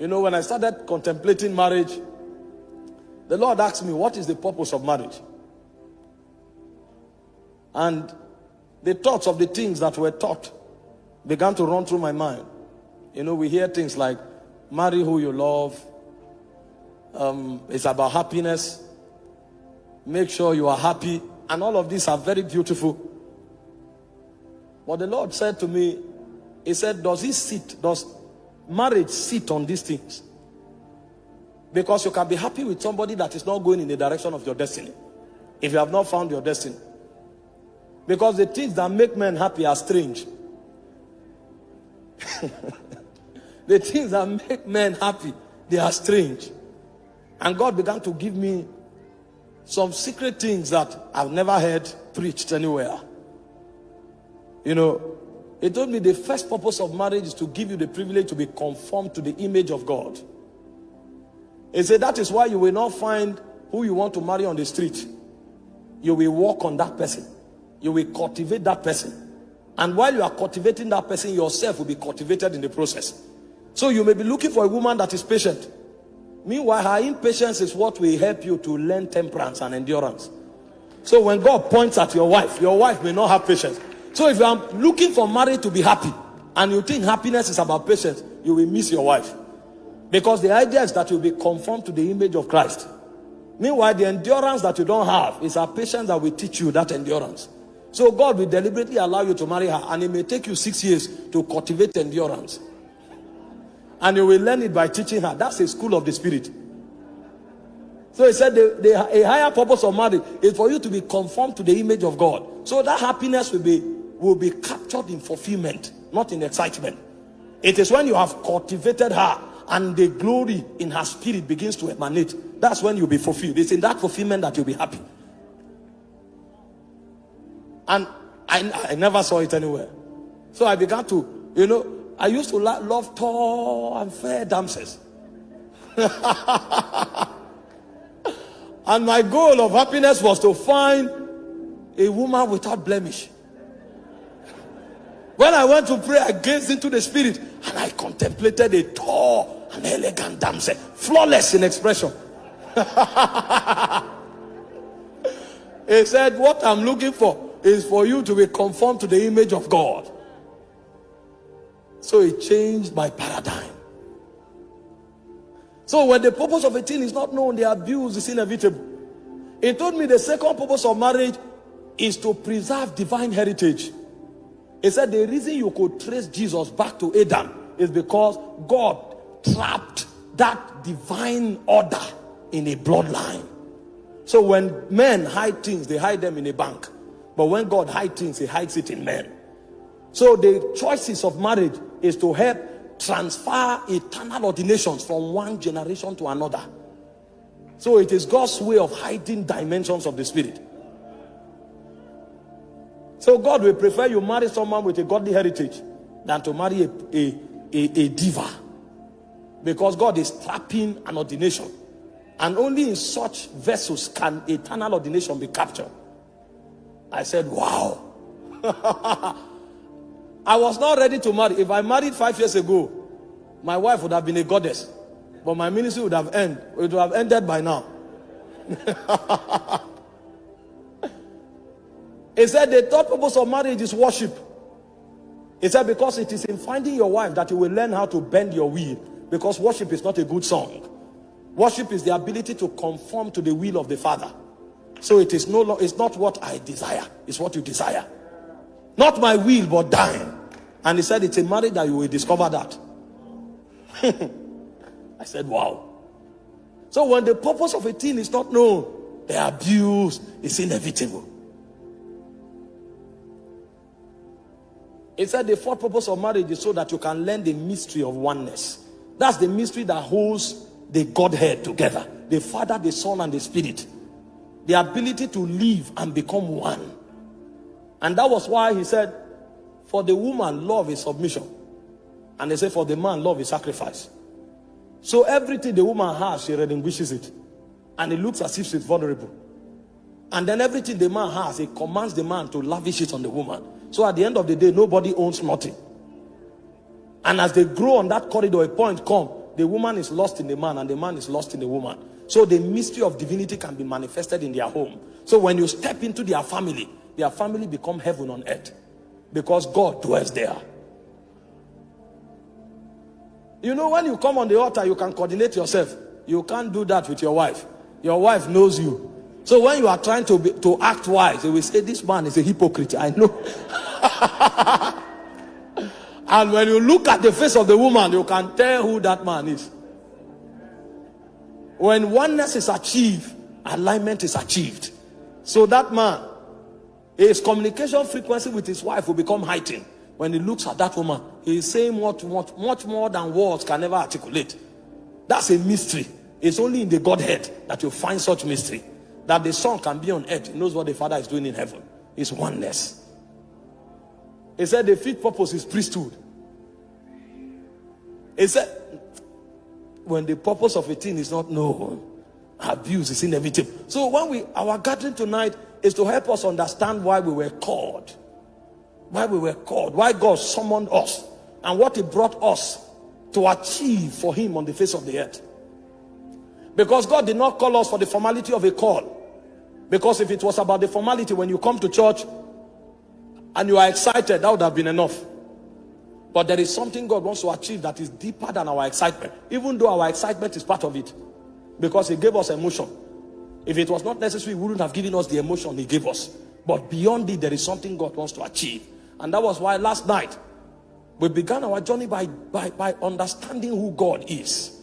You know, when I started contemplating marriage, the Lord asked me, what is the purpose of marriage? And the thoughts of the things that were taught began to run through my mind. You know, we hear things like, marry who you love. It's about happiness. Make sure you are happy. And all of these are very beautiful. But the Lord said to me, he said, does marriage sit on these things? Because you can be happy with somebody that is not going in the direction of your destiny, if you have not found your destiny. Because the things that make men happy are strange. The things that make men happy, they are strange. And God began to give me some secret things that I've never heard preached anywhere. You know, he told me the first purpose of marriage is to give you the privilege to be conformed to the image of God. He said that is why you will not find who you want to marry on the street. You will walk on that person. You will cultivate that person. And while you are cultivating that person, yourself will be cultivated in the process. So you may be looking for a woman that is patient. Meanwhile, her impatience is what will help you to learn temperance and endurance. So when God points at your wife may not have patience. So if you are looking for marriage to be happy, and you think happiness is about patience, you will miss your wife. Because the idea is that you'll be conformed to the image of Christ. Meanwhile, the endurance that you don't have is a patience that will teach you that endurance. So God will deliberately allow you to marry her, and it may take you 6 years to cultivate endurance. And you will learn it by teaching her. That's a school of the spirit. So he said a higher purpose of marriage is for you to be conformed to the image of God. So that happiness will be captured in fulfillment, not in excitement. It is when you have cultivated her and the glory in her spirit begins to emanate. That's when you'll be fulfilled. It's in that fulfillment that you'll be happy. And I never saw it anywhere. So I began to, you know, I used to love tall and fair damsels. And my goal of happiness was to find a woman without blemish. When I went to pray, I gazed into the spirit and I contemplated a tall and elegant damsel, flawless in expression. He said, what I'm looking for is for you to be conformed to the image of God. So it changed my paradigm. So when the purpose of a thing is not known, the abuse is inevitable. He told me the second purpose of marriage is to preserve divine heritage. He said the reason you could trace Jesus back to Adam is because God trapped that divine order in a bloodline. So when men hide things, they hide them in a bank. But when God hides things, he hides it in men. So the choices of marriage is to help transfer eternal ordinations from one generation to another. So it is God's way of hiding dimensions of the spirit. So God will prefer you marry someone with a godly heritage than to marry a diva. Because God is trapping an ordination. And only in such vessels can eternal ordination be captured. I said, wow. I was not ready to marry. If I married 5 years ago, my wife would have been a goddess. But my ministry would have ended. It would have ended by now. He said the third purpose of marriage is worship. He said because it is in finding your wife that you will learn how to bend your will. Because worship is not a good song. Worship is the ability to conform to the will of the Father. So it is it's not what I desire. It's what you desire. Not my will, but thine. And he said it's a marriage that you will discover that. I said, wow. So when the purpose of a thing is not known, the abuse is inevitable. He said the fourth purpose of marriage is so that you can learn the mystery of oneness. That's the mystery that holds the Godhead together. The Father, the Son, and the Spirit. The ability to live and become one. And that was why he said, for the woman, love is submission. And they say, for the man, love is sacrifice. So everything the woman has, she relinquishes it. And it looks as if she's vulnerable. And then everything the man has, it commands the man to lavish it on the woman. So at the end of the day, nobody owns nothing. And as they grow on that corridor, a point comes, the woman is lost in the man and the man is lost in the woman. So the mystery of divinity can be manifested in their home. So when you step into their family become heaven on earth, because God dwells there. You know, when you come on the altar, you can coordinate yourself. You can't do that with your wife. Your wife knows you. So when you are trying to act wise, they will say, this man is a hypocrite. I know. And when you look at the face of the woman, you can tell who that man is. When oneness is achieved, alignment is achieved. So that man, his communication frequency with his wife will become heightened. When he looks at that woman, he is saying much more than words can ever articulate. That's a mystery. It's only in the Godhead that you find such mystery. That the Son can be on earth. He knows what the Father is doing in heaven. It's oneness. He said the fifth purpose is priesthood. He said, when the purpose of a thing is not known, abuse is inevitable. So when our gathering tonight is to help us understand why we were called. Why we were called, why God summoned us, and what He brought us to achieve for Him on the face of the earth. Because God did not call us for the formality of a call. Because if it was about the formality, when you come to church and you are excited, that would have been enough. But there is something God wants to achieve that is deeper than our excitement, even though our excitement is part of it, because He gave us emotion. If it was not necessary, He wouldn't have given us the emotion He gave us. But beyond it, there is something God wants to achieve. And that was why last night we began our journey by understanding who God is.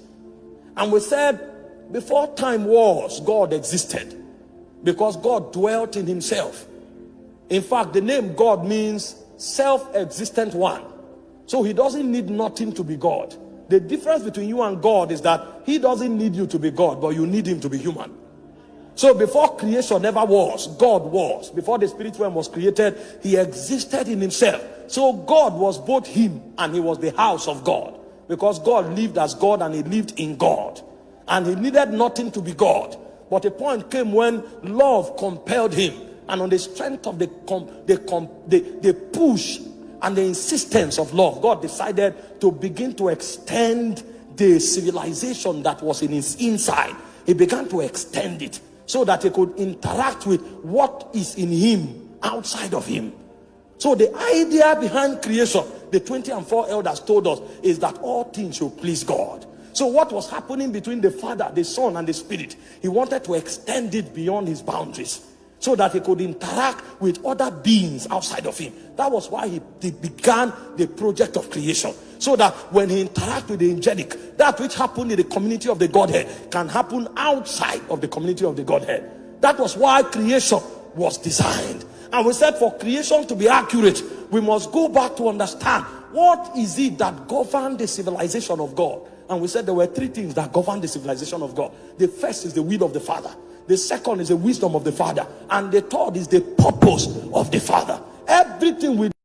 And we said, before time was, God existed, because God dwelt in Himself. In fact, the name God means self-existent one. So He doesn't need nothing to be God. The difference between you and God is that He doesn't need you to be God, but you need Him to be human. So before creation ever was, God was. Before the spirit realm was created, He existed in Himself. So God was both Him and He was the house of God. Because God lived as God and He lived in God. And He needed nothing to be God. But a point came when love compelled Him. And on the strength of the push and the insistence of love, God decided to begin to extend the civilization that was in His inside. He began to extend it, so that He could interact with what is in Him outside of Him. So the idea behind creation, the 24 elders told us, is that all things should please God. So what was happening between the Father, the Son, and the Spirit, He wanted to extend it beyond His boundaries, so that He could interact with other beings outside of Him. That was why He began the project of creation. So that when He interacts with the angelic, that which happened in the community of the Godhead can happen outside of the community of the Godhead. That was why creation was designed. And we said, for creation to be accurate, we must go back to understand what is it that governed the civilization of God. And we said there were three things that govern the civilization of God. The first is the will of the Father. The second is the wisdom of the Father. And the third is the purpose of the Father. Everything we